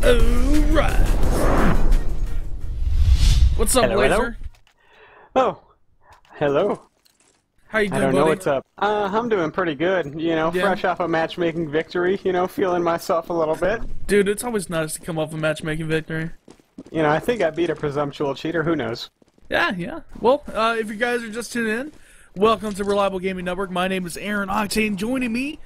Alright. What's up, Hello, Laser? hello. Oh, hello. How you doing, I don't know buddy? what's up. I'm doing pretty good. You know, Yeah. fresh off a matchmaking victory. You know, feeling myself a little bit. Dude, it's always nice to come off a matchmaking victory. You know, I think I beat a presumptuous cheater. Who knows? Yeah. Well, if you guys are just tuning in, welcome to Reliable Gaming Network. My name is AaronOCTANE. Joining me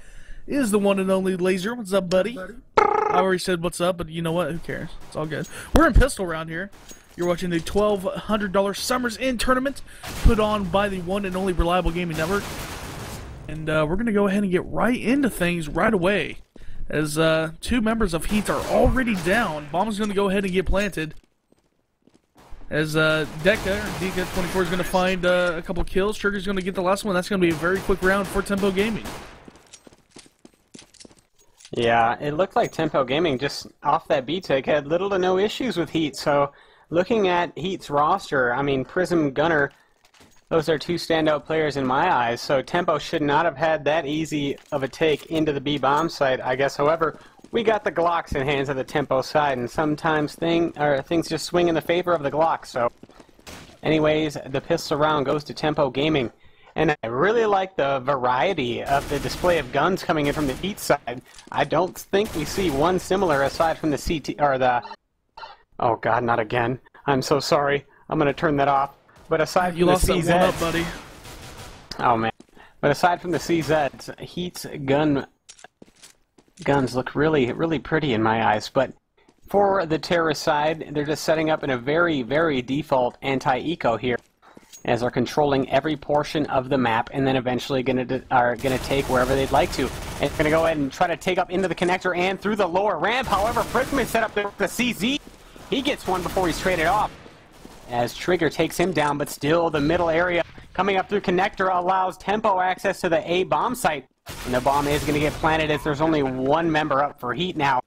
is the one and only Laser. What's up, buddy? I already said what's up, but you know what? Who cares? It's all good. We're in pistol round here. You're watching the $1,200 Summers Inn tournament put on by the one and only Reliable Gaming Network. And we're going to go ahead and get right into things right away. As two members of Heat are already down. Bomb's going to go ahead and get planted. As Deka24 is going to find a couple kills. Trigger's going to get the last one. That's going to be a very quick round for Tempo Gaming. Yeah, it looked like Tempo Gaming just off that B-Tech had little to no issues with Heat. So, looking at Heat's roster, I mean, Prism, Gunner, those are two standout players in my eyes. So Tempo should not have had that easy of a take into the B-bomb site, I guess. However, we got the Glocks in hands of the Tempo side, and sometimes things just swing in the favor of the Glock. So, anyways, the pistol round goes to Tempo Gaming. And I really like the variety of the display of guns coming in from the Heat side. I don't think we see one similar aside from the CT, or the... Oh god, not again. I'm so sorry. I'm going to turn that off. But aside from You the lost that CZs... one up, buddy. Oh man. But aside from the CZs, Heat's guns look really, really pretty in my eyes. But for the terrorist side, they're just setting up in a very, very default anti-eco here, as they're controlling every portion of the map, and then eventually are gonna take wherever they'd like to. And gonna go ahead and try to take up into the connector and through the lower ramp. However, Prism is set up there with the CZ. He gets one before he's traded off, as Trigger takes him down, but still the middle area coming up through connector allows Tempo access to the A bomb site. And the bomb is gonna get planted as there's only one member up for Heat now.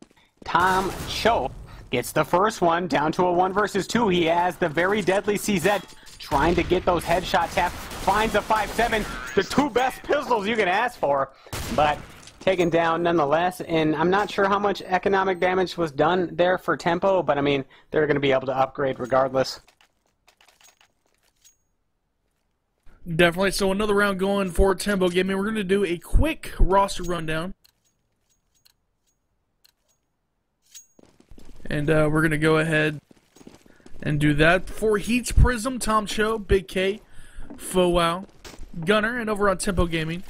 Tom Cho gets the first one down to a 1 versus 2. He has the very deadly CZ trying to get those headshot taps, finds a 5.7, the two best pistols you can ask for, but taken down nonetheless. And I'm not sure how much economic damage was done there for Tempo, but I mean, they're going to be able to upgrade regardless. Definitely. So another round going for Tempo Gaming. We're going to do a quick roster rundown. And we're going to go ahead and do that. For Heat's Prism, Tom Cho, Big K, Fowwow, Gunner, and over on Tempo Gaming,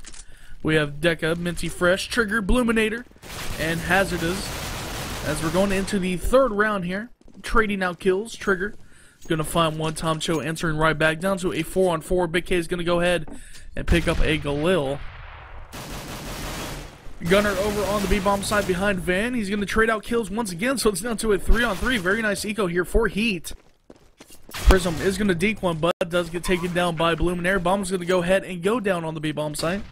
we have Deka, Minty Fresh, Trigger, Bluminator, and Hazardous. As we're going into the third round here, trading out kills. Trigger gonna find one. Tom Cho answering right back down to a 4-on-4. Big K is gonna go ahead and pick up a Galil. Gunner over on the B-bomb side behind Van. He's going to trade out kills once again, so it's down to a 3-on-3. Very nice eco here for Heat. Prism is going to deke one, but does get taken down by Bluminaire. Bomb's going to go ahead and go down on the B-bomb side.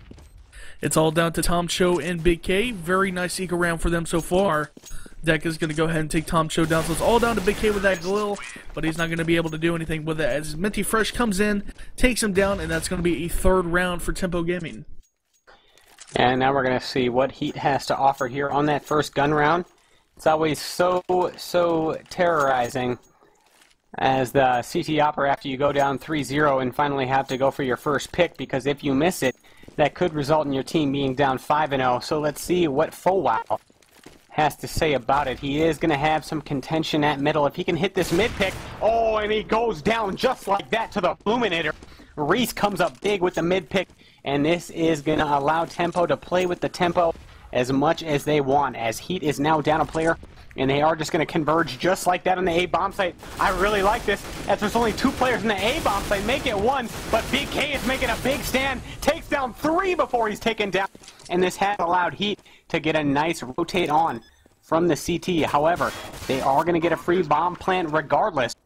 It's all down to Tom Cho and Big K. Very nice eco round for them so far. Deck is going to go ahead and take Tom Cho down, so it's all down to Big K with that Galil, but he's not going to be able to do anything with it as Minty Fresh comes in, takes him down, and that's going to be a third round for Tempo Gaming. And now we're going to see what Heat has to offer here on that first gun round. It's always so terrorizing as the CT Opera after you go down 3-0 and finally have to go for your first pick, because if you miss it, that could result in your team being down 5-0. So let's see what Fowwow has to say about it. He is going to have some contention at middle. If he can hit this mid pick, oh, and he goes down just like that to the Bluminator. Reese comes up big with the mid pick, and this is going to allow Tempo to play with the tempo as much as they want, as Heat is now down a player, and they are just going to converge just like that on the A-bomb site. I really like this, as there's only 2 players in the A-bomb site, make it 1, but Big K is making a big stand, takes down 3 before he's taken down, and this has allowed Heat to get a nice rotate on from the CT. However, they are going to get a free bomb plant regardless,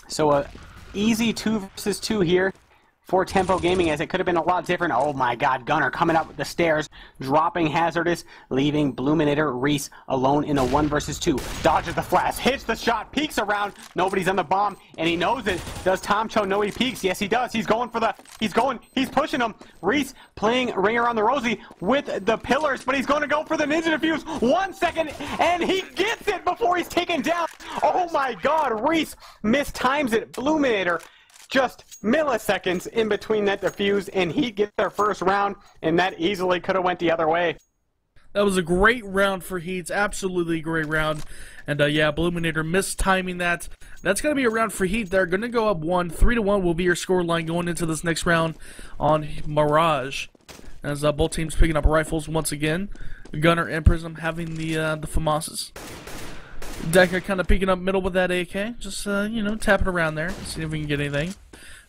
so a easy 2 versus 2 here for Tempo Gaming, as it could have been a lot different. Oh my god, Gunner coming up the stairs, dropping Hazardous, leaving Bluminator Reese alone in a 1 versus 2. Dodges the flash, hits the shot, peeks around, nobody's on the bomb, and he knows it. Does Tom Cho know he peeks? Yes, he does. He's pushing him. Reese playing Ringer on the Rosie with the pillars, but he's going to go for the Ninja Defuse. 1 second, and he gets it before he's taken down. Oh my god, Reese mistimes it. Bluminator just milliseconds in between that defuse, and Heat gets their first round, and that easily could have went the other way. That was a great round for Heats, absolutely great round. And yeah, Bluminator mistiming that. That's going to be a round for Heat. They're going to go up 1. 3-1 will be your score line going into this next round on Mirage. As both teams picking up rifles once again. Gunner and Prism having the FAMASs. Deca kind of peeking up middle with that AK. Just, you know, tapping around there. See if we can get anything.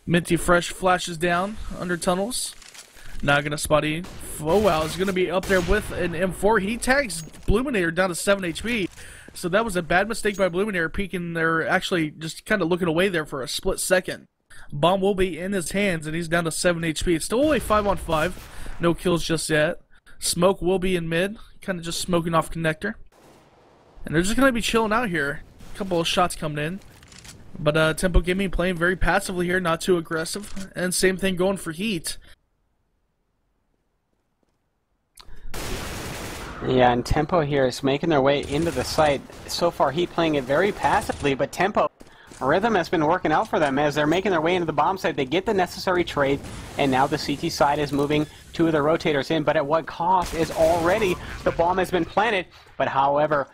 Minty Fresh flashes down under tunnels. Not going to spot E. Oh, wow. Is going to be up there with an M4. He tags Bluminator down to 7 HP. So that was a bad mistake by Bluminator, peeking there, actually just kind of looking away there for a split second. Bomb will be in his hands, and he's down to 7 HP. It's still only 5-on-5. No kills just yet. Smoke will be in mid. Kind of just smoking off connector. And they're just going to be chilling out here. A couple of shots coming in. But Tempo Gaming playing very passively here, not too aggressive. And same thing going for Heat. Yeah, and Tempo here is making their way into the site. So far, Heat playing it very passively, but Tempo, rhythm has been working out for them as they're making their way into the bomb site. They get the necessary trade, and now the CT side is moving 2 of the rotators in, but at what cost is already the bomb has been planted. But however,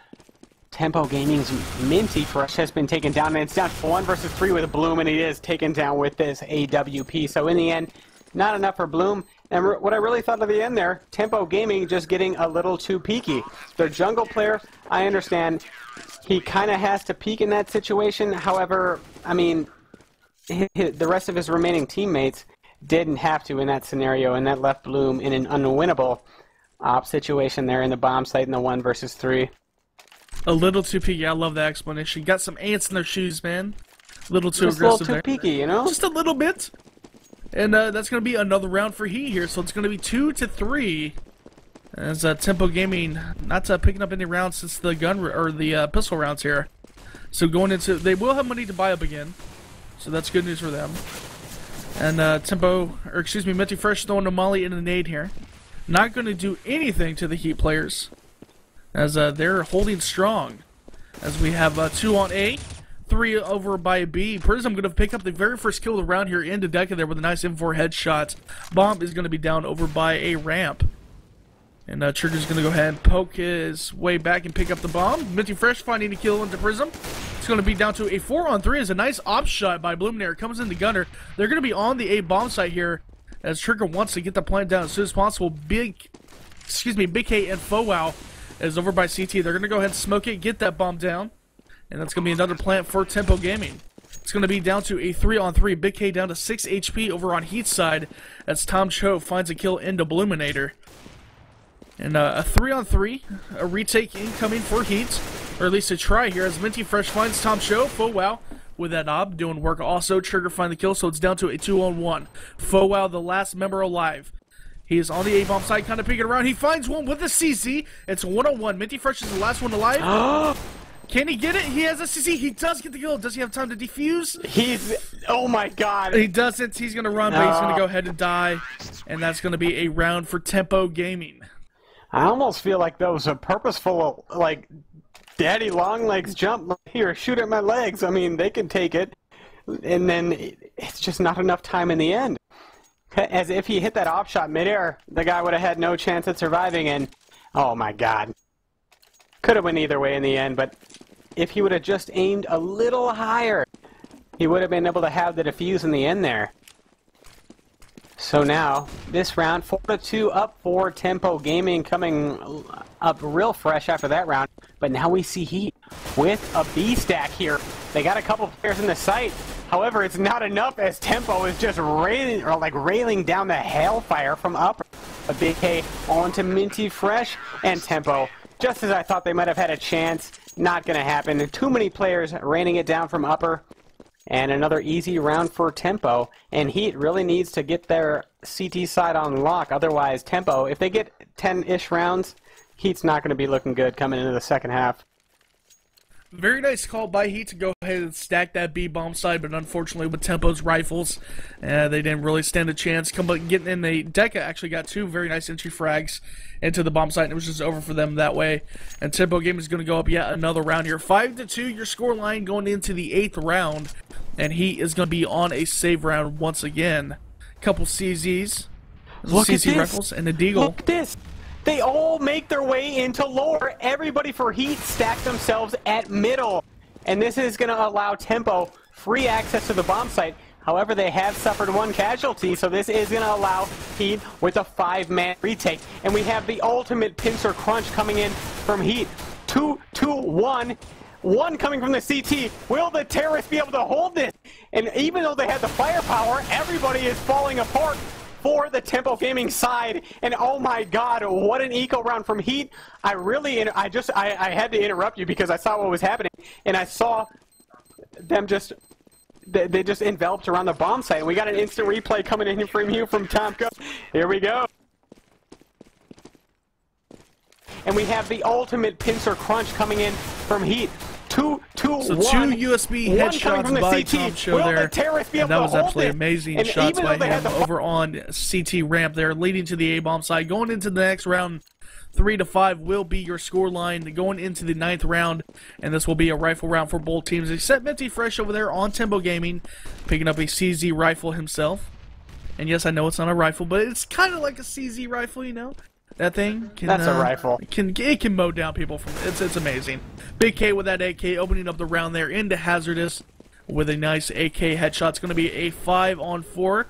Tempo Gaming's Minty Fresh has been taken down, and it's down to 1 versus 3 with Bloom, and he is taken down with this AWP. So in the end, not enough for Bloom. And what I really thought of the end there, Tempo Gaming just getting a little too peaky. Their jungle player, I understand, he kind of has to peek in that situation. However, I mean, the rest of his remaining teammates didn't have to in that scenario, and that left Bloom in an unwinnable situation there in the bomb site in the 1 versus 3. A little too peaky. I love that explanation. Got some ants in their shoes, man. A little too just aggressive a little too peaky, you know? Just a little bit. And that's going to be another round for Heat here. So it's going to be 2-3. As Tempo Gaming not picking up any rounds since the gun or the pistol rounds here. So going into, they will have money to buy up again. So that's good news for them. And Minty Fresh throwing a molly and a nade here. Not going to do anything to the Heat players. As they're holding strong. As we have 2 on A. 3 over by B. Prism going to pick up the very first kill of the round here into Deca there with a nice M4 headshot. Bomb is going to be down over by a ramp. And Trigger's going to go ahead and poke his way back and pick up the bomb. Minty Fresh finding a kill into Prism. It's going to be down to a 4-on-3 as a nice op shot by Bluminator. Comes into Gunner. They're going to be on the A bomb site here as Trigger wants to get the plant down as soon as possible. Big K and Fowow is over by CT. They're going to go ahead and smoke it, get that bomb down. And that's going to be another plant for Tempo Gaming. It's going to be down to a 3-on-3. Big K down to 6 HP over on Heat's side as Tom Cho finds a kill into Bluminator. And a 3-on-3, a retake incoming for Heat, or at least a try here as Minty Fresh finds Tom Cho. Fowow with that knob doing work also. Trigger find the kill, so it's down to a 2-on-1. Fowow, the last member alive. He is on the A-bomb side, kind of peeking around. He finds one with a CC. It's 1-on-1. Minty Fresh is the last one alive. Can he get it? He has a CC. He does get the kill. Does he have time to defuse? Oh my god. He doesn't. He's going to run, but he's going to go ahead and die. And that's going to be a round for Tempo Gaming. I almost feel like that was a purposeful, like, daddy long legs jump. Here, shoot at my legs. I mean, they can take it. And then it's just not enough time in the end. As if he hit that off shot midair, the guy would have had no chance at surviving. And, oh my god. Could have went either way in the end, but if he would have just aimed a little higher, he would have been able to have the defuse in the end there. So now, this round, 4-2 up for Tempo Gaming, coming up real fresh after that round. But now we see Heat with a B stack here. They got a couple players in the site. However, it's not enough as Tempo is just railing down the hailfire from upper. A Big K onto Minty Fresh, and Tempo, just as I thought they might have had a chance, not going to happen. Too many players raining it down from upper. And another easy round for Tempo. And Heat really needs to get their CT side on lock. Otherwise, Tempo, if they get 10-ish rounds, Heat's not going to be looking good coming into the second half. Very nice call by Heat to go ahead and stack that B-bomb side, but unfortunately with Tempo's rifles, they didn't really stand a chance. Getting in the Deca actually got 2 very nice entry frags into the bomb site, and it was just over for them that way. And Tempo Game is going to go up yet another round here. 5-2, your score line going into the 8th round, and Heat is going to be on a save round once again. Couple CZs, Look CZ at this. rifles, and a Deagle. Look at this. They all make their way into lower. Everybody for Heat stack themselves at middle. And this is going to allow Tempo free access to the bomb site. However, they have suffered 1 casualty, so this is going to allow Heat with a 5-man retake. And we have the ultimate pincer crunch coming in from Heat. 2-2-1. 1 coming from the CT. Will the terrorists be able to hold this? And even though they had the firepower, everybody is falling apart for the Tempo Gaming side. And oh my god, what an eco round from Heat. I had to interrupt you because I saw what was happening, and I saw them they just enveloped around the bomb site. And we got an instant replay coming in from you from Tomko. Here we go. And we have the ultimate pincer crunch coming in from Heat. 2-2-1. So 2 USB headshots by Tom Show there, and that was absolutely amazing shots by him over on CT ramp there, leading to the A-bomb side. Going into the next round, 3-5 will be your score line going into the 9th round, and this will be a rifle round for both teams, except Minty Fresh over there on Tempo Gaming, picking up a CZ rifle himself. And yes, I know it's not a rifle, but it's kind of like a CZ rifle, you know? That thing can, that's a rifle. It can mow down people from it's amazing. Big K with that AK opening up the round there into Hazardous with a nice AK headshot. It's going to be a 5-on-4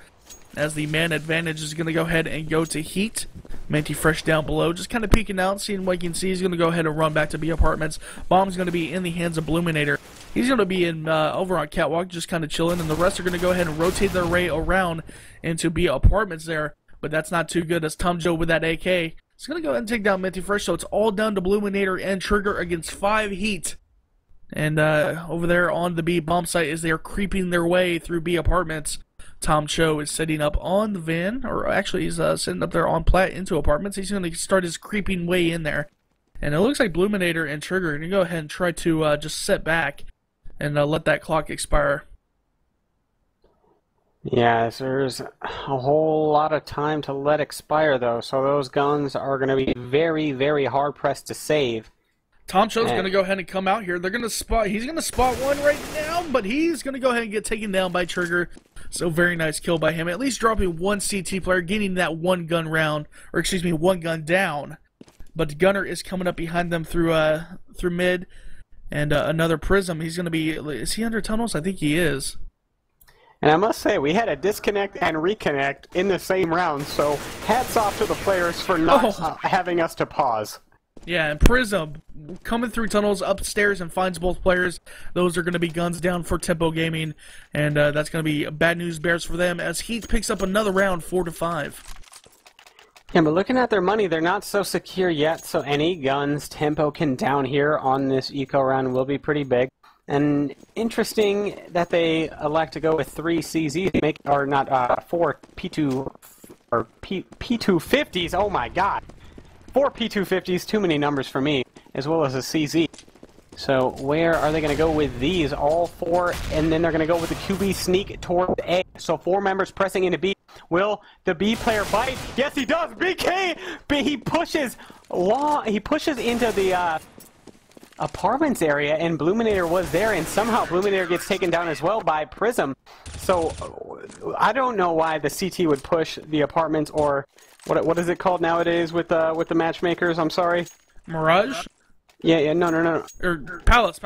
as the man advantage is going to go ahead and go to Heat. Minty Fresh down below, just kind of peeking out, seeing what you can see. He's going to go ahead and run back to B Apartments. Bomb's going to be in the hands of Bluminator. He's going to be in over on Catwalk, just kind of chilling, and the rest are going to go ahead and rotate their way around into B Apartments there. But that's not too good as Tom Joe with that AK. He's going to go ahead and take down Minty Fresh, so it's all down to Bluminator and Trigger against 5 Heat. And over there on the B bomb site as they are creeping their way through B Apartments, Tom Cho is setting up on the van, or actually he's setting up there on Platt into Apartments. He's going to start his creeping way in there. And it looks like Bluminator and Trigger are going to go ahead and try to just set back and let that clock expire. Yes, there's a whole lot of time to let expire, though, so those guns are going to be very, very hard-pressed to save. Tom Cho's going to go ahead and come out here. They're going to spot. He's going to spot one right now, but he's going to go ahead and get taken down by Trigger. So very nice kill by him. At least dropping 1 CT player, getting that 1 gun round, or excuse me, 1 gun down. But Gunner is coming up behind them through mid, and another Prism. He's going to be. Is he under tunnels? I think he is. And I must say, we had a disconnect and reconnect in the same round, so hats off to the players for not having us to pause. Yeah, and Prism coming through tunnels upstairs and finds both players. Those are going to be guns down for Tempo Gaming, and that's going to be bad news bears for them as Heat picks up another round, 4-5. Yeah, but looking at their money, they're not so secure yet, so any guns Tempo can down here on this eco round will be pretty big. And interesting that they elect to go with 3 CZs, or not 4 P2 or P250s. Oh my God, 4 P250s, too many numbers for me, as well as a CZ. So where are they going to go with these? All 4, and then they're going to go with the QB sneak toward A. So 4 members pressing into B. Will the B player bite? Yes, he does. BK, he pushes into the Apartments area, and Bluminator was there, and somehow Bluminator gets taken down as well by Prism. So I don't know why the CT would push the Apartments, or what is it called nowadays with the matchmakers? I'm sorry. Mirage? Yeah, no. Or Palace.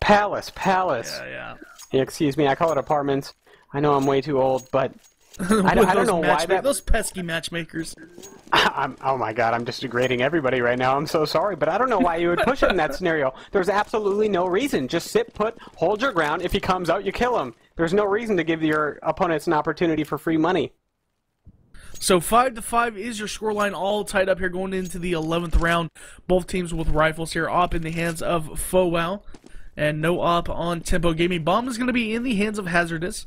Palace. Yeah. Excuse me, I call it Apartments. I know I'm way too old, but I don't know why that... Those pesky matchmakers. Oh my God, I'm just degrading everybody right now. I'm so sorry, but I don't know why you would push it in that scenario. There's absolutely no reason. Just sit put, hold your ground. If he comes out, you kill him. There's no reason to give your opponents an opportunity for free money. So 5-5 is your scoreline, all tied up here going into the 11th round. Both teams with rifles here up in the hands of Fowell. and no op on Tempo Gaming. Bomb is going to be in the hands of Laserjesus.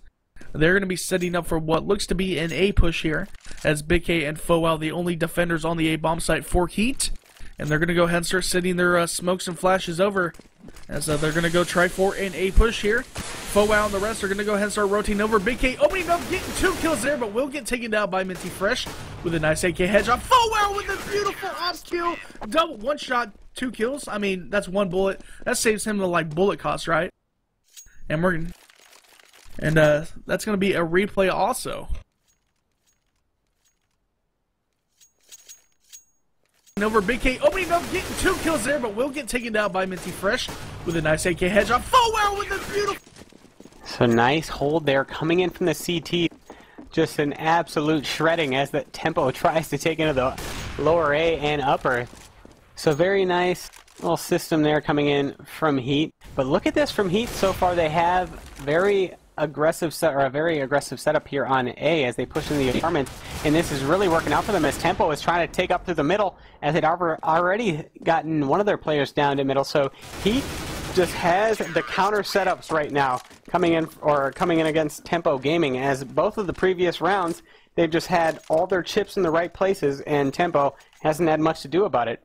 They're going to be setting up for what looks to be an A push here, as Big K and Fowow, the only defenders on the A bomb site for Heat. And they're going to go ahead and start sending their smokes and flashes over, as they're going to go try for an A push here. Fowow and the rest are going to go ahead and start rotating over. Big K opening up, getting 2 kills there, but will get taken down by Minty Fresh with a nice AK headshot. Fowow with a beautiful off kill. Double, 1 shot, 2 kills. I mean, that's 1 bullet. That saves him the, like, bullet cost, right? And that's going to be a replay also. Over Big K opening up, getting 2 kills there, but will get taken down by Minty Fresh with a nice AK headshot. Fowow with a beautiful. So nice hold there coming in from the CT. Just an absolute shredding as the Tempo tries to take into the lower A and upper. So very nice little system there coming in from Heat. But look at this from Heat so far. They have a very aggressive setup here on A as they push in the apartments, and this is really working out for them as Tempo is trying to take up through the middle as they'd already gotten one of their players down to middle. So Heat just has the counter setups right now coming in against Tempo Gaming, as both of the previous rounds they've just had all their chips in the right places and Tempo hasn't had much to do about it.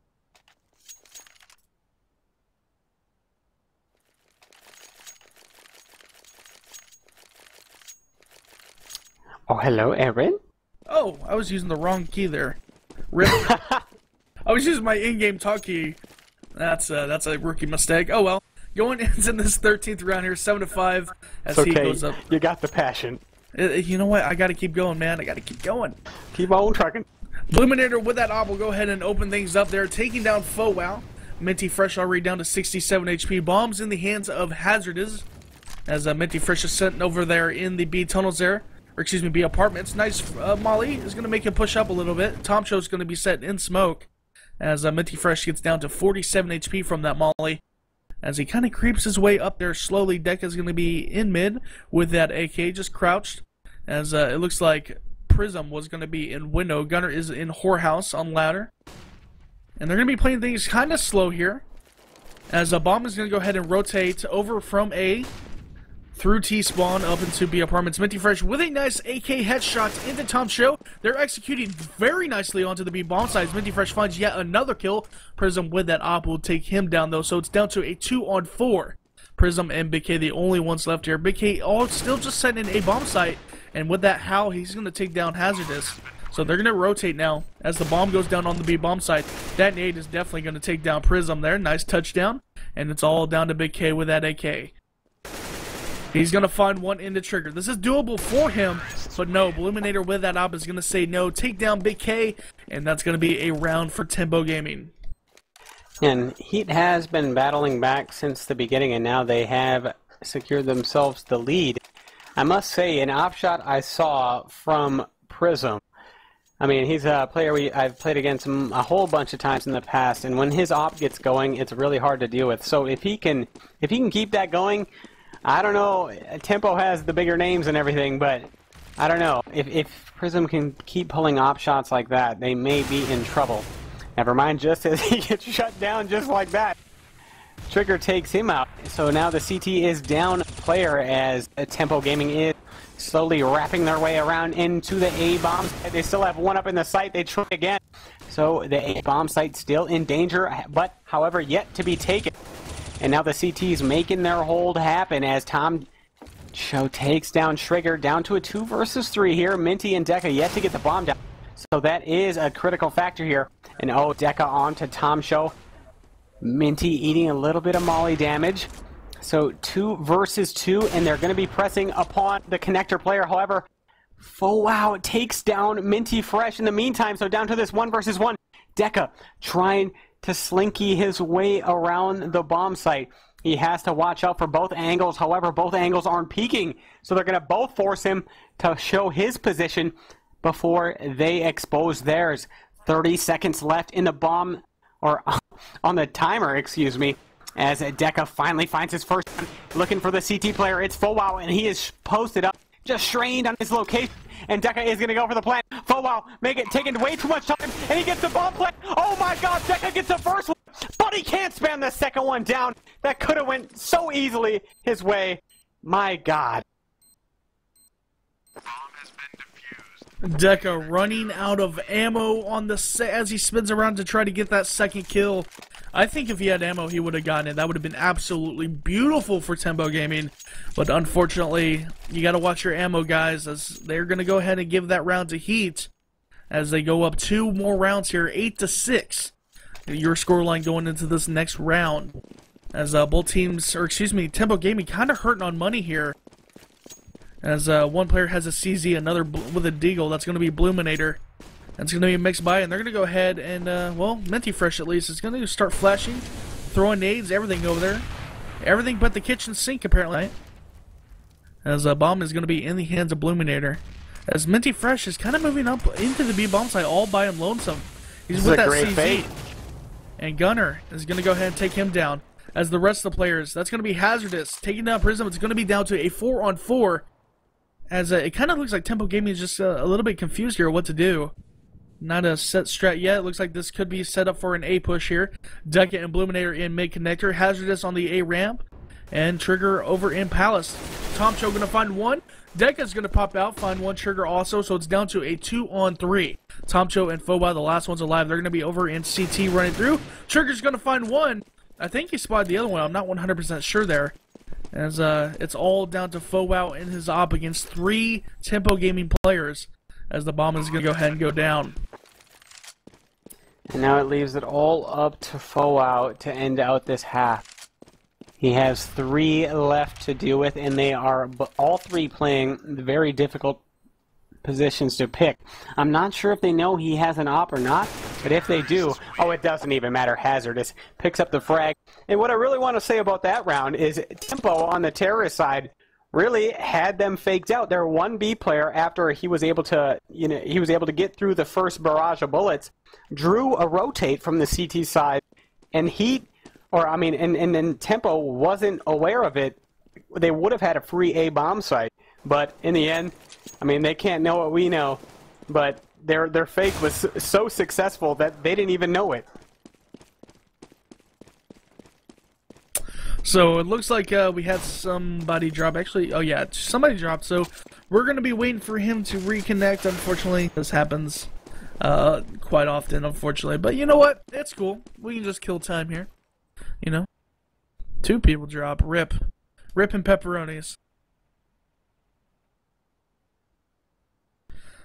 Oh, hello, Aaron. Oh, I was using the wrong key there. Rip. I was using my in-game talk key. That's a rookie mistake. Oh well. Going into this 13th round here, 7-5 as it's okay. He goes up. You got the passion. You know what? I got to keep going, man. I got to keep going. Keep on trucking. Bluminator with that op will go ahead and open things up there, taking down Fowow. Minty Fresh already down to 67 HP. Bombs in the hands of Laserjesus, as Minty Fresh is sent over there in the B tunnels there. Or excuse me, B apartments. Nice Molly is going to make him push up a little bit. Tom Show is going to be set in smoke as Minty Fresh gets down to 47 HP from that Molly. As he kind of creeps his way up there slowly, Deca is going to be in mid with that AK just crouched. As it looks like Prism was going to be in window. Gunner is in whorehouse on ladder. And they're going to be playing things kind of slow here, as Bomb is going to go ahead and rotate over from A through T-spawn up into B apartments. Minty Fresh with a nice AK headshot into Tom Show. They're executing very nicely onto the B bomb sides. Minty Fresh finds yet another kill. Prism with that op will take him down though, so it's down to a 2-on-4. Prism and Big K the only ones left here. Big K still just setting in a bomb site, and with that Howl, he's going to take down Laserjesus. So they're going to rotate now as the bomb goes down on the B bomb site. That nade is definitely going to take down Prism there. Nice touchdown, and it's all down to Big K with that AK. He's going to find one in the trigger. This is doable for him, but no, Bluminator with that op is going to say no, take down Big K, and that's going to be a round for Tempo Gaming. And Heat has been battling back since the beginning, and now they have secured themselves the lead. I must say, an op shot I saw from Prism. I mean, he's a player I've played against him a whole bunch of times in the past, and when his op gets going, it's really hard to deal with. So if he can keep that going, I don't know, Tempo has the bigger names and everything, but I don't know. If Prism can keep pulling op shots like that, they may be in trouble. Never mind, just as he gets shut down just like that, Trigger takes him out. So now the CT is down player as Tempo Gaming is slowly wrapping their way around into the A bomb site. They still have one up in the site. They try again. So the A bomb site still in danger, but however yet to be taken. And now the CT's making their hold happen as Tom Show takes down Trigger down to a 2 versus 3 here. Minty and Deca yet to get the bomb down. So that is a critical factor here. And oh, Deca on to Tom Show. Minty eating a little bit of molly damage. So 2 versus 2, and they're going to be pressing upon the connector player. However, Fowow takes down Minty Fresh in the meantime. So down to this 1 versus 1. Deca trying to slinky his way around the bomb site. He has to watch out for both angles. However, both angles aren't peeking. So they're going to both force him to show his position before they expose theirs. 30 seconds left in the bomb, or on the timer, excuse me, as Deca finally finds his first one. Looking for the CT player. It's Fowow, and he is posted up, just trained on his location. And Deca is going to go for the plant. Fowow taking way too much time, and he gets the bomb plant. Oh my god, Deca gets the first one, but he can't spam the second one down. That could have went so easily his way. My God. Deca running out of ammo on the as he spins around to try to get that second kill. I think if he had ammo, he would have gotten it. That would have been absolutely beautiful for Tempo Gaming. But unfortunately, you got to watch your ammo, guys, as they're going to go ahead and give that round to Heat as they go up 2 more rounds here, 8-6. Your scoreline going into this next round. As both teams, or excuse me, Tempo Gaming kind of hurting on money here. As one player has a CZ, another with a Deagle. That's going to be Bluminator. That's going to be a mixed buy, and they're going to go ahead and, well, Minty Fresh at least is going to start flashing, throwing nades, everything over there. Everything but the kitchen sink, apparently. As a bomb is going to be in the hands of Bluminator. As Minty Fresh is kind of moving up into the B-bomb site all by him lonesome. He's with that CZ. Fate. And Gunner is going to go ahead and take him down. As the rest of the players, that's going to be Hazardous. Taking down Prism, it's going to be down to a 4-on-4. As it kind of looks like Tempo Gaming is just a little bit confused here what to do. Not a set strat yet. It looks like this could be set up for an A push here. Deca and Bluminator in mid connector. Hazardous on the A ramp. And Trigger over in Palace. Tomcho going to find one. Deca's going to pop out, find one. Trigger also. So it's down to a 2-on-3. Tomcho and Foba, the last ones alive. They're going to be over in CT running through. Trigger's going to find one. I think he spotted the other one. I'm not 100% sure there. As it's all down to Fowow and his op against 3 Tempo Gaming players. As the bomb is going to go ahead and go down. And now it leaves it all up to Fowow to end out this half. He has 3 left to deal with, and they are all 3 playing very difficult positions to pick. I'm not sure if they know he has an op or not, but if they do, oh, it doesn't even matter. Hazardous picks up the frag. And what I really want to say about that round is Tempo on the terrorist side really had them faked out. Their 1B player, after he was able to, he was able to get through the first barrage of bullets, drew a rotate from the CT side, and and Tempo wasn't aware of it. They would have had a free A bomb site, but in the end, I mean, they can't know what we know, but their fake was so successful that they didn't even know it. So it looks like we had somebody drop. Actually, oh yeah, somebody dropped. So we're going to be waiting for him to reconnect. Unfortunately, this happens quite often, unfortunately. But you know what? It's cool. We can just kill time here. 2 people drop. Rip and pepperonis.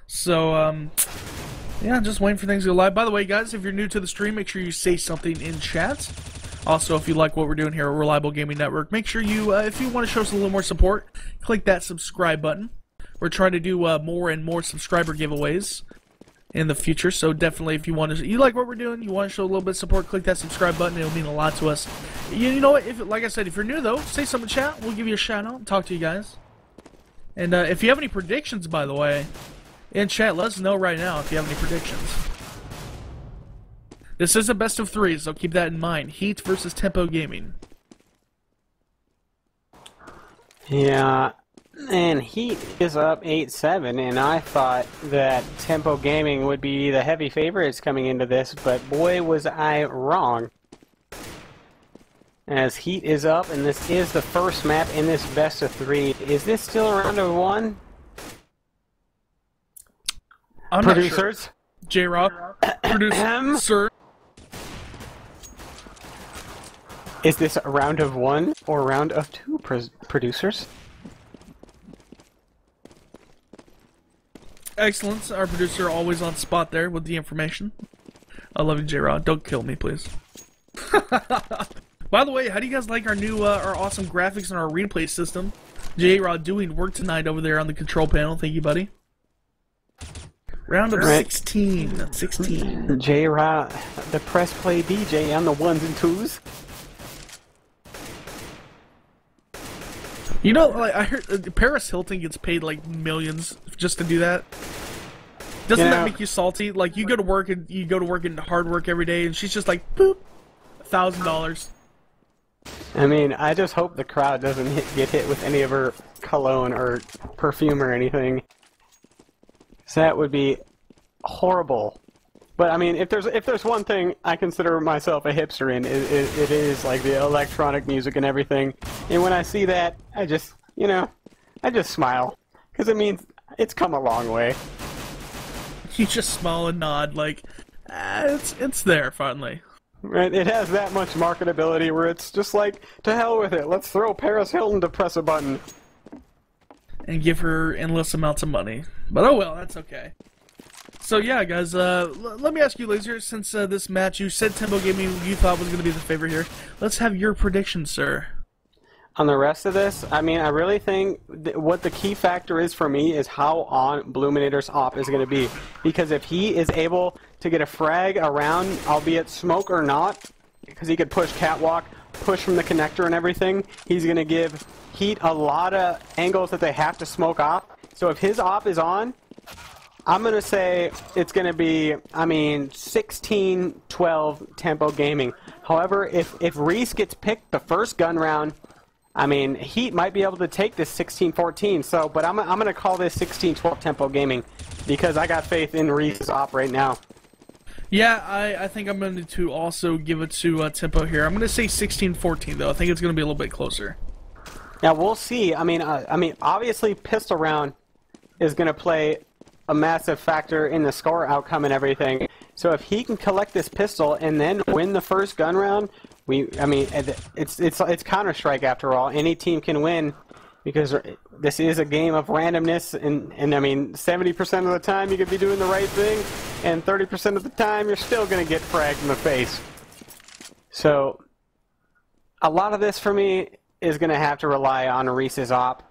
So, yeah, just waiting for things to go live. By the way, guys, if you're new to the stream, make sure you say something in chat. Also, if you like what we're doing here at Reliable Gaming Network, make sure you, if you want to show us a little more support, click that subscribe button. We're trying to do more and more subscriber giveaways in the future, so definitely if you like what we're doing, you want to show a little bit of support, click that subscribe button. It'll mean a lot to us. You know what? Like I said, if you're new, though, say something in chat. We'll give you a shout-out and talk to you guys. And if you have any predictions, by the way, in chat, let us know right now if you have any predictions. This is a best of 3, so keep that in mind. Heat versus Tempo Gaming. Yeah, and Heat is up 8-7, and I thought that Tempo Gaming would be the heavy favorites coming into this, but boy was I wrong. As Heat is up, and this is the first map in this best of 3. Is this still a round of 1? I'm Producers? Not sure. J-Rob. Producer. Is this a round of 1 or a round of 2, producers? Excellent. Our producer always on spot there with the information. I love you, J-Rod. Don't kill me, please. By the way, how do you guys like our new, our awesome graphics and our replay system? J-Rod doing work tonight over there on the control panel. Thank you, buddy. Round of 16. 16. J-Rod, the press play DJ on the 1s and 2s. You know, like, I heard Paris Hilton gets paid like millions just to do that. Doesn't that make you salty? Like, you go to work and hard work every day, and she's just like, boop, $1,000. I mean, I just hope the crowd doesn't get hit with any of her cologne or perfume or anything. So that would be horrible. But I mean, if there's one thing I consider myself a hipster in, it is like the electronic music and everything. And when I see that, I just smile, because it means it's come a long way. You just smile and nod like, it's there finally. Right? It has that much marketability where it's just like, to hell with it. Let's throw Paris Hilton to press a button. And give her endless amounts of money. But oh well, that's okay. So yeah, guys, let me ask you, Laser, since this match you said Tempo Gaming you thought was going to be the favorite here, let's have your prediction, sir. On the rest of this, I mean, I really think what the key factor is for me is how on Bluminator's op is going to be. Because if he is able to get a frag around, albeit smoke or not, because he could push catwalk, push from the connector and everything, he's going to give Heat a lot of angles that they have to smoke off. So if his op is on, I'm going to say it's going to be, I mean, 16-12 Tempo Gaming. However, if Reese gets picked the first gun round, I mean, Heat might be able to take this 16-14. So, but I'm going to call this 16-12 Tempo Gaming because I got faith in Reese's op right now. Yeah, I think I'm going to also give it to Tempo here. I'm going to say 16-14, though. I think it's going to be a little bit closer. Now, we'll see. I mean, obviously, pistol round is going to play a massive factor in the score outcome and everything. So if he can collect this pistol and then win the first gun round, I mean, it's Counter-Strike after all. Any team can win because this is a game of randomness, and I mean, 70% of the time you could be doing the right thing, and 30% of the time you're still going to get fragged in the face. So a lot of this for me is going to have to rely on Reese's op.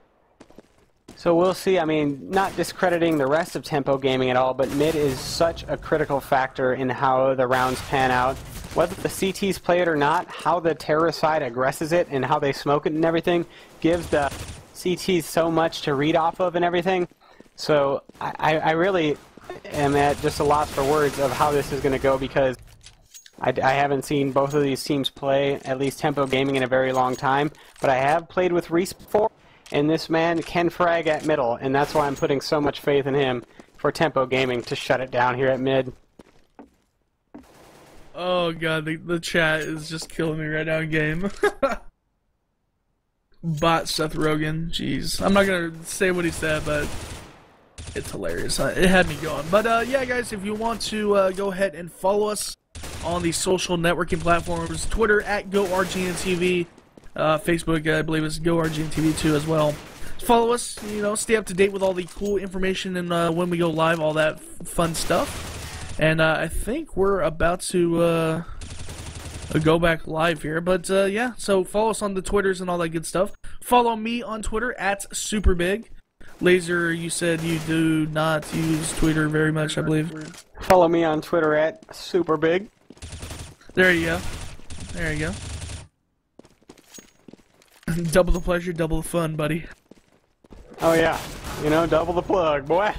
So we'll see. I mean, not discrediting the rest of Tempo Gaming at all, but mid is such a critical factor in how the rounds pan out. Whether the CTs play it or not, how the terror side aggresses it and how they smoke it and everything gives the CTs so much to read off of and everything. So I really am at just a loss for words of how this is going to go because I haven't seen both of these teams play, at least Tempo Gaming, in a very long time. But I have played with Reese before. And this man can frag at middle, and that's why I'm putting so much faith in him for Tempo Gaming to shut it down here at mid. Oh god, the chat is just killing me right now in game. Bot Seth Rogen, jeez. I'm not gonna say what he said, but it's hilarious. It had me going. But yeah, guys, if you want to go ahead and follow us on the social networking platforms, Twitter at GoRGNTV. Facebook, I believe, is GoRGNTV too as well. Follow us, you know, stay up to date with all the cool information and when we go live, all that fun stuff. And I think we're about to go back live here. But yeah, so follow us on the Twitters and all that good stuff. Follow me on Twitter at SuperBig. Laser, you said you do not use Twitter very much, I believe. Follow me on Twitter at SuperBig. There you go. There you go. Double the pleasure, double the fun, buddy. Oh yeah, you know, double the plug, boy.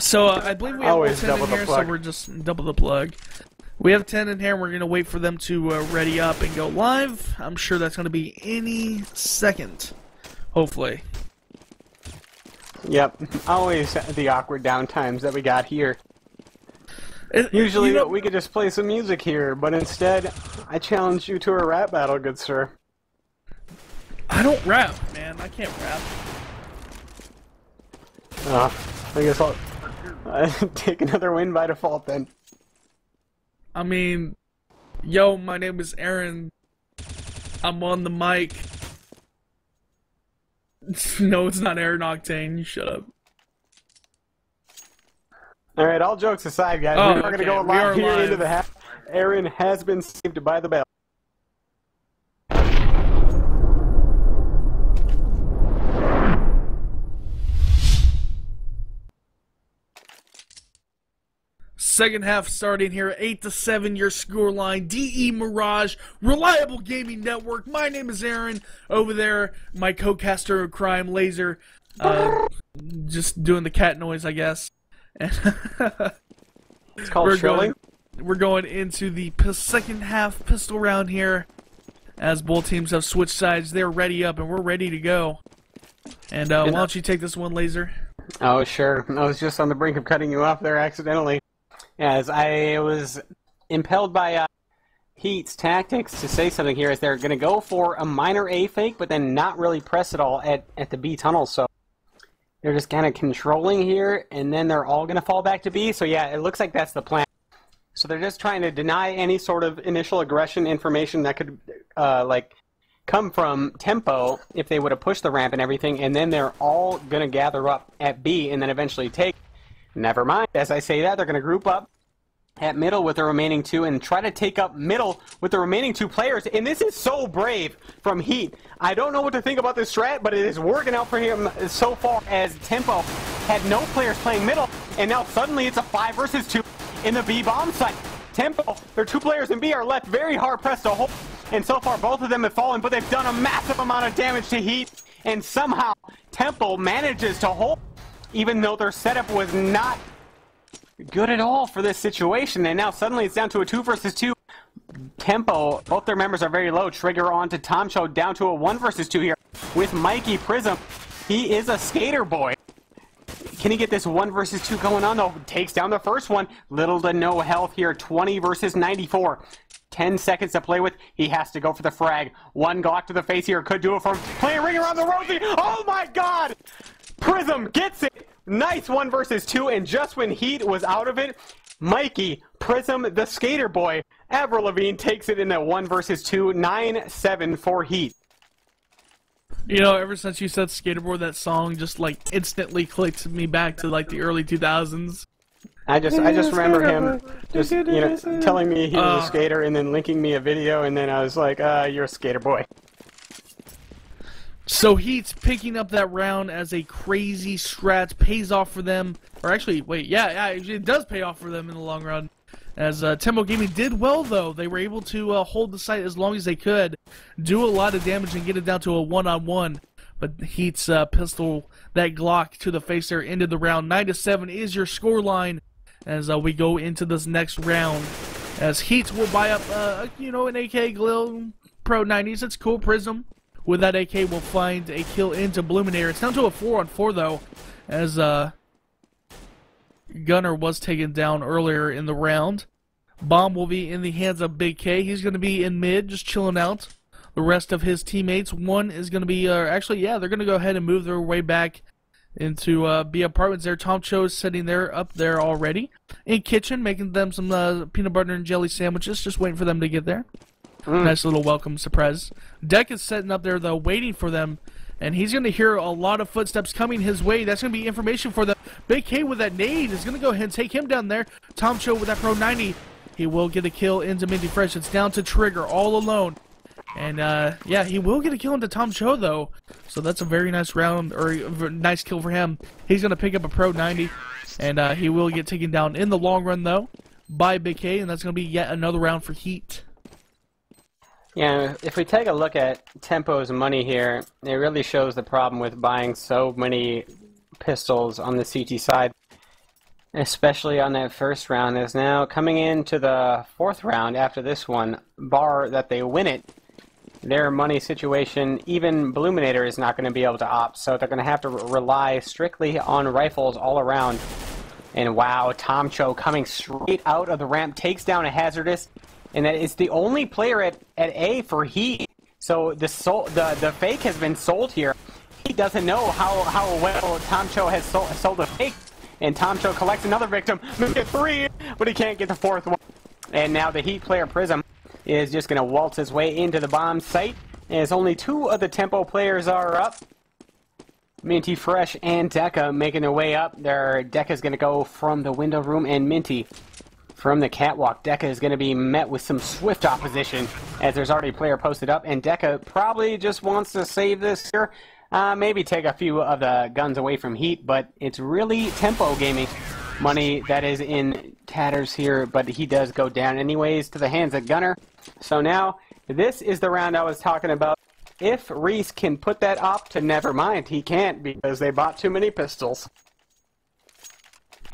So I believe we have always 10 in here, so we're just double the plug. We have 10 in here, and we're going to wait for them to ready up and go live. I'm sure that's going to be any second, hopefully. Yep, always the awkward downtimes that we got here. Usually, you know, we could just play some music here, but instead, I challenge you to a rap battle, good sir. I don't rap, man. I can't rap. I guess I'll take another win by default then. I mean, yo, my name is Aaron. I'm on the mic. No, it's not AaronOCTANE. You shut up. Alright, all jokes aside, guys, we're going to go live here into the half. Aaron has been saved by the bell. Second half starting here, 8-7, your scoreline. DE Mirage, Reliable Gaming Network. My name is Aaron. Over there, my co-caster of crime, Laser. Just doing the cat noise, I guess. It's called shrilling. We're going into the second half pistol round here. As both teams have switched sides, they're ready up, and we're ready to go. And why don't you take this one, Laser? Oh, sure. I was just on the brink of cutting you off there accidentally, as I was impelled by Heat's tactics to say something here, as they're going to go for a minor A fake, but then not really press at all at the B tunnel, so they're just kind of controlling here, and then they're all going to fall back to B, so yeah, it looks like that's the plan. So they're just trying to deny any sort of initial aggression information that could, like, come from Tempo if they would have pushed the ramp and everything, and then they're all going to gather up at B and then eventually take. Never mind, as I say that, they're going to group up at middle with the remaining two and try to take up middle with the remaining two players, and this is so brave from Heat. I don't know what to think about this strat, but it is working out for him so far, as Tempo had no players playing middle, and now suddenly it's a 5 versus 2 in the B bomb site. Tempo, their 2 players in B are left very hard pressed to hold, and so far both of them have fallen, but they've done a massive amount of damage to Heat, and somehow Tempo manages to hold, even though their setup was not good at all for this situation, and now suddenly it's down to a 2 versus 2. Tempo, both their members are very low. Trigger on to Tomcho, down to a 1 versus 2 here with Mikey Prism. He is a skater boy. Can he get this 1 versus 2 going on, though? Takes down the first one. Little to no health here. 20 versus 94. 10 seconds to play with. He has to go for the frag. 1 Glock to the face here. Could do it from playing ring around the rosy. Oh my god! Prism gets it. Nice 1 versus 2. And just when Heat was out of it, Mikey, Prism, the skater boy, Avril Lavigne takes it in that 1 versus 2. 9-7 for Heat. You know, ever since you said skateboard, that song just like instantly clicked me back to like the early 2000s. I just remember him just, you know, telling me he was a skater and then linking me a video, and then I was like, you're a skater boy. So Heat's picking up that round as a crazy strat, pays off for them. Or actually, wait, yeah, it does pay off for them in the long run. As Tempo Gaming did well, though. They were able to hold the site as long as they could, do a lot of damage, and get it down to a 1-on-1. But Heat's pistol, that Glock to the face there, ended the round. 9-7 is your scoreline as we go into this next round. As Heat will buy up, you know, an AK Glil Pro 90s. It's cool. Prism with that AK will find a kill into Bluminator. It's down to a 4-on-4, though, as Gunner was taken down earlier in the round. Bomb will be in the hands of Big K. He's going to be in mid, just chilling out. The rest of his teammates, one is going to be, actually, yeah, they're going to go ahead and move their way back into B apartments there. Tom Cho is sitting there, up there already. In kitchen, making them some peanut butter and jelly sandwiches, just waiting for them to get there. Nice little welcome surprise. Deck is sitting up there, though, waiting for them. And he's going to hear a lot of footsteps coming his way. That's going to be information for them. Big K with that nade is going to go ahead and take him down there. Tom Cho with that Pro 90. He will get a kill into Minty Fresh. It's down to Trigger all alone. And, yeah, he will get a kill into Tom Cho, though. So that's a very nice round, or a nice kill for him. He's going to pick up a Pro 90. And he will get taken down in the long run, though, by Big K. And that's going to be yet another round for Heat. Yeah, if we take a look at Tempo's money here, it really shows the problem with buying so many pistols on the CT side, especially on that first round. Is now coming into the 4th round after this one, bar that they win it, their money situation, even Bluminator is not going to be able to opt, so they're going to have to rely strictly on rifles all around. And wow, Tom Cho coming straight out of the ramp, takes down a Hazardous. And that is the only player at A for Heat. So the fake has been sold here. He doesn't know how well Tom Cho has sold the fake. And Tom Cho collects another victim. Moved to 3, but he can't get the 4th one. And now the Heat player Prism is just going to waltz his way into the bomb site. As only 2 of the Tempo players are up. Minty Fresh and Deca making their way up. Deca's going to go from the window room, and Minty from the catwalk. Deca is going to be met with some swift opposition, as there's already a player posted up, and Deca probably just wants to save this here. Maybe take a few of the guns away from Heat, but it's really Tempo Gaming money that is in tatters here, but he does go down anyways to the hands of Gunner. So now, this is the round I was talking about. If Reese can put that op to never mind, he can't, because they bought too many pistols.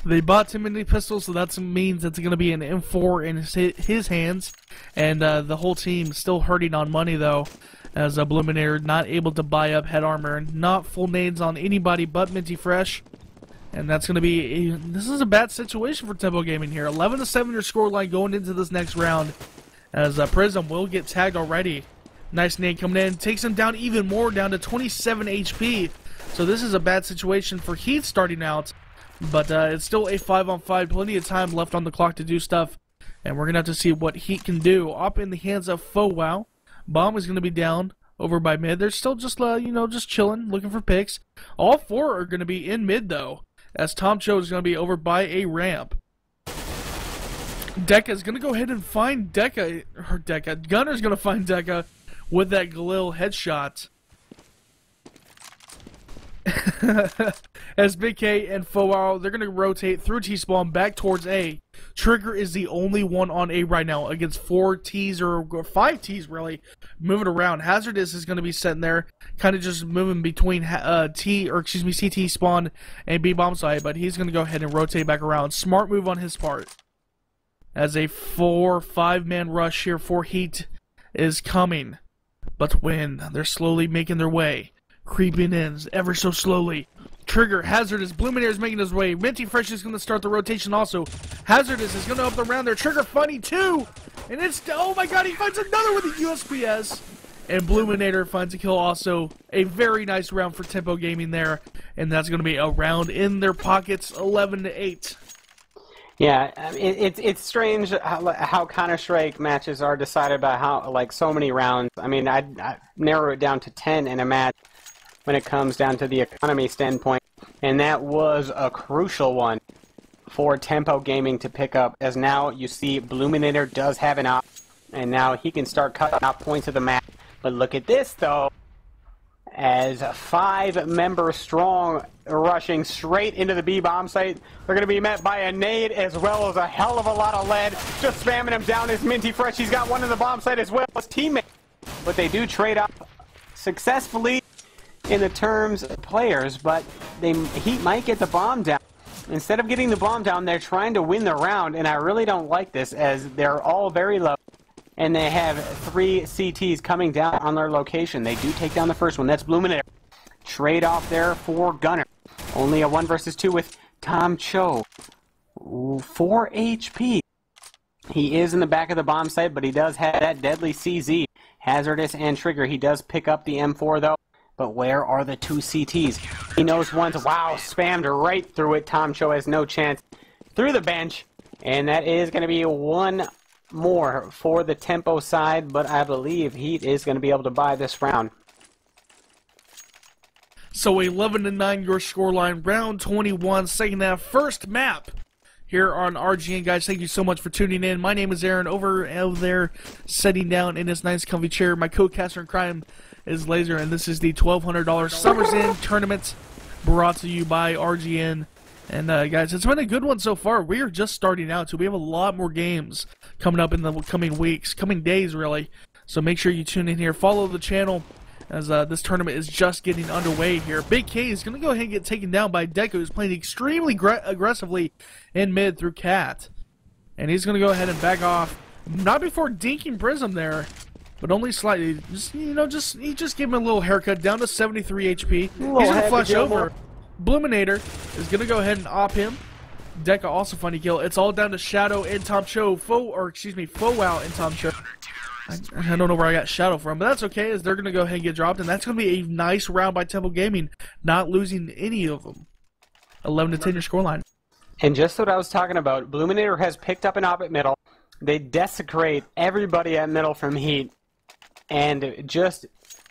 They bought too many pistols, so that means it's going to be an M4 in his hands. And the whole team still hurting on money, though, as Bluminator not able to buy up head armor. Not full nades on anybody but Minty Fresh. And that's going to be this is a bad situation for Tempo Gaming here. 11-7 your scoreline going into this next round, as Prism will get tagged already. Nice nade coming in, takes him down even more, down to 27 HP. So this is a bad situation for Heath starting out, but it's still a 5-on-5, plenty of time left on the clock to do stuff, and we're going to have to see what Heat can do. Up in the hands of Wow. Bomb is going to be down over by mid. They're still just, just chilling, looking for picks. All four are going to be in mid, though, as Tom Cho is going to be over by a ramp. Deca is going to go ahead and find Gunner's going to find Deca with that Galil headshot. As Big K and Foao, they're going to rotate through T-spawn back towards A. Trigger is the only one on A right now against 4 Ts or 5 Ts really moving around. Hazardous is going to be sitting there, kind of just moving between CT spawn and B bomb side, but he's going to go ahead and rotate back around. Smart move on his part. As a 4-5 man rush here for Heat is coming, but when they're slowly making their way, creeping in ever so slowly. Trigger, Hazardous, Bluminaire is making his way. Minty Fresh is going to start the rotation also. Hazardous is going to up the round there. Trigger funny too! And it's, oh my god, he finds another with a USPS! And Bluminator finds a kill also. A very nice round for Tempo Gaming there. And that's going to be a round in their pockets, 11-8. Yeah, it's strange how Counter-Strike matches are decided by how, like, so many rounds. I mean, I narrow it down to 10 in a match when it comes down to the economy standpoint, and that was a crucial one for Tempo Gaming to pick up, as now you see Bluminator does have an op, and now he can start cutting out points of the map. But look at this, though, as 5 members strong rushing straight into the B bomb site. They're going to be met by a nade as well as a hell of a lot of lead. Just spamming him down is Minty Fresh. He's got one in the bomb site as well as teammate. But they do trade up successfully in the terms of players, but Heat might get the bomb down. Instead of getting the bomb down, they're trying to win the round, and I really don't like this, as they're all very low, and they have 3 CTs coming down on their location. They do take down the first one. That's Bluminator. Trade off there for Gunner. Only a 1 versus 2 with Tom Cho. 4 HP. He is in the back of the bomb site, but he does have that deadly CZ. Hazardous and Trigger. He does pick up the M4, though. But where are the 2 CTs? He knows one's, wow, spammed right through it. Tom Cho has no chance through the bench. And that is going to be 1 more for the Tempo side, but I believe Heat is going to be able to buy this round. So 11-9 your scoreline, round 21, second half, first map here on RGN. Guys, thank you so much for tuning in. My name is Aaron, over there sitting down in his nice comfy chair. My co-caster in crime is Laser, and this is the $1,200 Summer's End Tournament brought to you by RGN. And guys, it's been a good one so far. We are just starting out, so we have a lot more games coming up in the coming weeks, coming days really. So make sure you tune in here, follow the channel, as this tournament is just getting underway here. Big K is going to go ahead and get taken down by Deco, who's playing extremely aggressively in mid through Cat. And he's going to go ahead and back off, not before dinking Prism there, but only slightly. Just, he just gave him a little haircut, down to 73 HP. He's going to flash over. Bluminator is going to go ahead and op him. Deca also funny kill. It's all down to Shadow and Tom Cho. Foao and Tom Cho. I don't know where I got Shadow from, but that's okay, as they're going to go ahead and get dropped, and that's going to be a nice round by Tempo Gaming, not losing any of them. 11-10 your scoreline. And just what I was talking about, Bluminator has picked up an op at middle. They desecrate everybody at middle from Heat. And just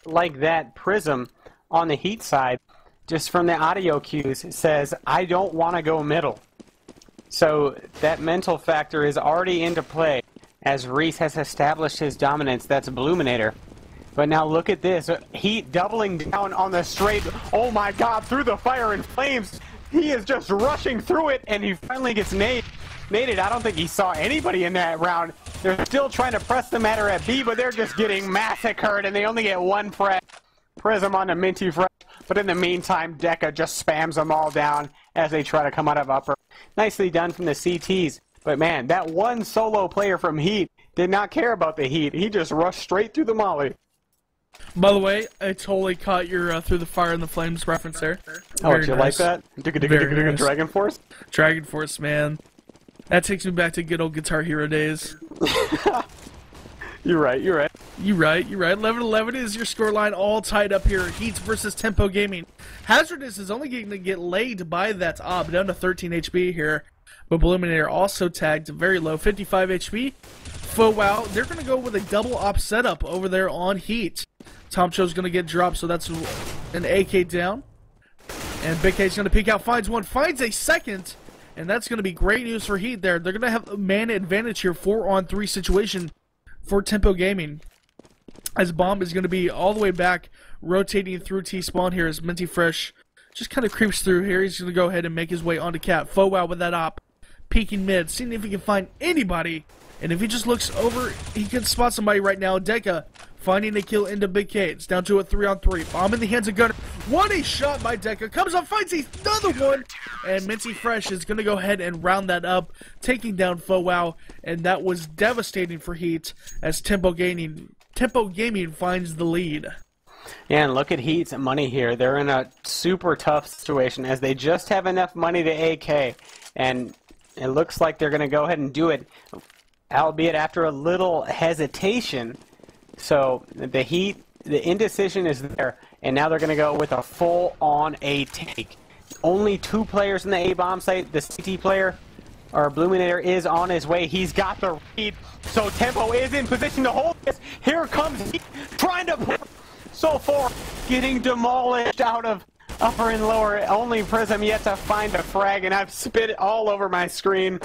like that, Prism on the Heat side, just from the audio cues, says, I don't want to go middle. So that mental factor is already into play, as Reese has established his dominance. That's Bluminator. But now look at this. Heat doubling down on the straight. Oh my god, through the fire and flames. He is just rushing through it, and he finally gets naded. I don't think he saw anybody in that round. They're still trying to press the matter at B, but they're just getting massacred, and they only get 1 frag. Prism on the Minty Fresh. But in the meantime, Deca just spams them all down as they try to come out of upper. Nicely done from the CTs. But man, that one solo player from Heat did not care about the Heat. He just rushed straight through the molly. By the way, I totally caught your Through the Fire and the Flames reference there. Oh, Very did you nice. like that? Nice. Dragon Force? Dragon Force, man. That takes me back to good old Guitar Hero days. You're right. You're right. 11-11 is your scoreline, all tied up here. Heat versus Tempo Gaming. Hazardous is only going to get laid by that op, down to 13 HP here. But Bluminator also tagged very low, 55 HP. Wow, they're going to go with a double op setup over there on Heat. Tom Cho's going to get dropped, so that's an AK down. And Big K's going to peek out, finds one, finds a second. And that's going to be great news for Heat there. They're going to have a man advantage here, 4-on-3 situation for Tempo Gaming. As Bomb is going to be all the way back, rotating through T-Spawn here as Minty Fresh just kind of creeps through here. He's going to go ahead and make his way onto Cat. Wow with that op. Peeking mid, seeing if he can find anybody. And if he just looks over, he can spot somebody right now. Deca finding a kill into Big K. It's down to a 3-on-3. Bomb in the hands of Gunner. What a shot by Deca. Comes up, finds another one. And Minty Fresh is going to go ahead and round that up, taking down Wow. And that was devastating for Heat as Tempo Gaming finds the lead. Yeah, and look at Heat's money here. They're in a super tough situation as they just have enough money to AK. And it looks like they're going to go ahead and do it, albeit after a little hesitation. So the Heat, the indecision is there, and now they're going to go with a full-on A take. Only 2 players in the A bomb site. The CT player, or Bluminator, is on his way. He's got the read, so Tempo is in position to hold this. Here comes Heat, trying to push so far, getting demolished out of upper and lower. Only Prism yet to find a frag, and I've spit it all over my screen.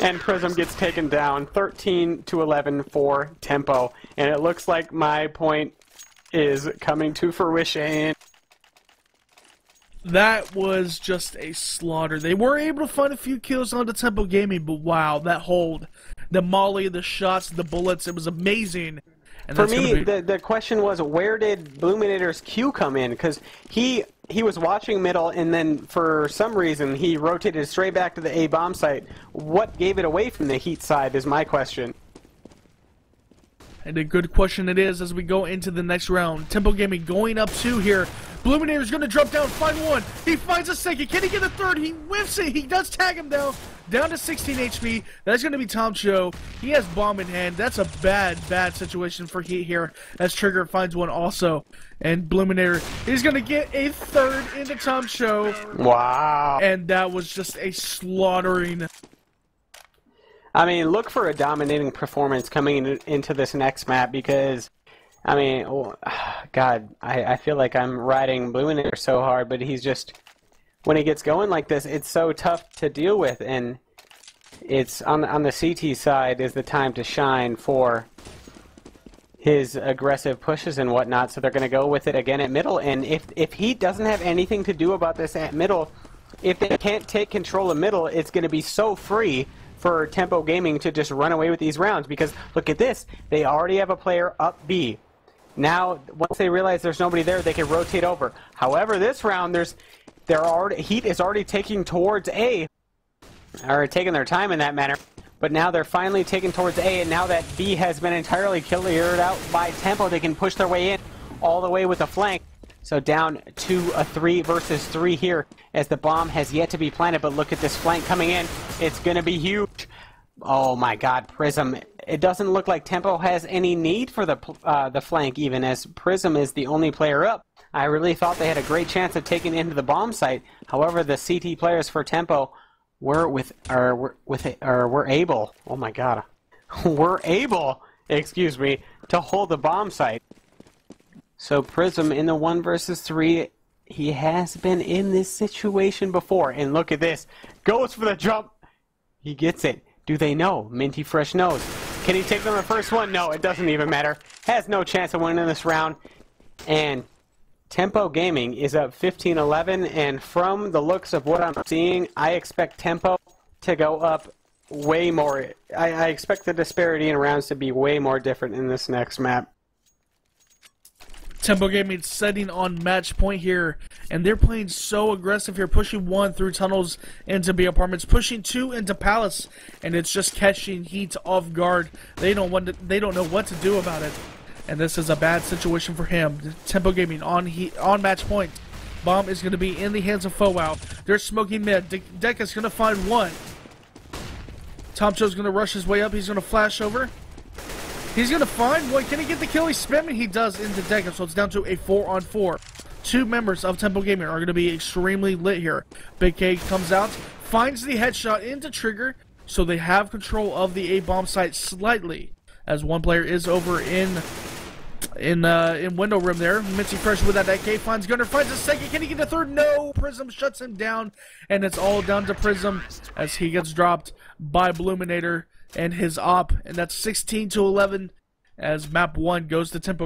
And Prism gets taken down, 13-11 for Tempo. And it looks like my point is coming to fruition. That was just a slaughter. They were able to find a few kills onto Tempo Gaming, but wow, that hold. The molly, the shots, the bullets, it was amazing. And for me, the question was, where did Bluminator's Q come in? Because he was watching middle, and then for some reason he rotated straight back to the A bomb site. What gave it away from the Heat side is my question. And a good question it is as we go into the next round. Tempo Gaming going up 2 here. Bluminator is going to drop down, find one. He finds a second. Can he get a third? He whiffs it. He does tag him down to 16 HP. That's going to be Tom Cho. He has bomb in hand. That's a bad situation for Heat here as Trigger finds one also. And Bluminator is going to get a third into Tom Cho. Wow. And that was just a slaughtering. I mean, look for a dominating performance coming into this next map because, I mean, God, I feel like I'm riding Bluminator so hard, but he's just, when he gets going like this, it's so tough to deal with, and it's on the CT side is the time to shine for his aggressive pushes and whatnot, so they're going to go with it again at middle, and if he doesn't have anything to do about this at middle, if they can't take control of middle, it's going to be so free for Tempo Gaming to just run away with these rounds, because look at this, they already have a player up B. Now, once they realize there's nobody there, they can rotate over. However, this round, Heat is already taking towards A, or taking their time in that manner, but now they're finally taking towards A, and now that B has been entirely cleared out by Tempo, they can push their way in all the way with a flank. So down to a 3 versus 3 here as the bomb has yet to be planted, but look at this flank coming in. It's going to be huge. Oh my God, Prism. It doesn't look like Tempo has any need for the flank even, as Prism is the only player up. I really thought they had a great chance of taking into the bomb site. However, the CT players for Tempo were able, oh my God, were able, excuse me, to hold the bomb site. So Prism in the 1 versus 3, he has been in this situation before. And look at this. Goes for the jump. He gets it. Do they know? Minty Fresh knows. Can he take them the first one? No, it doesn't even matter. Has no chance of winning this round. And Tempo Gaming is up 15-11. And from the looks of what I'm seeing, I expect Tempo to go up way more. I expect the disparity in rounds to be way more different in this next map. Tempo Gaming setting on match point here, and they're playing so aggressive here, pushing 1 through tunnels into B apartments, pushing 2 into Palace, and it's just catching Heat off guard. They don't know what to do about it. And this is a bad situation for him. Tempo Gaming on match point. Bomb is going to be in the hands of Fowow. They're smoking mid. Deca's going to find one. Tomcho's going to rush his way up. He's going to flash over. He's going to find one. Can he get the kill? He's spamming. He does into Deca, so it's down to a 4-on-4. Two members of Tempo Gaming are going to be extremely lit here. Big K comes out, finds the headshot into Trigger, so they have control of the A-bomb site slightly, as one player is over in window room there. Mitzi Fresh with that AK, finds Gunner, finds a second. Can he get the third? No! Prism shuts him down, and it's all down to Prism as he gets dropped by Bluminator and his op, and that's 16-11 as map 1 goes to Tempo.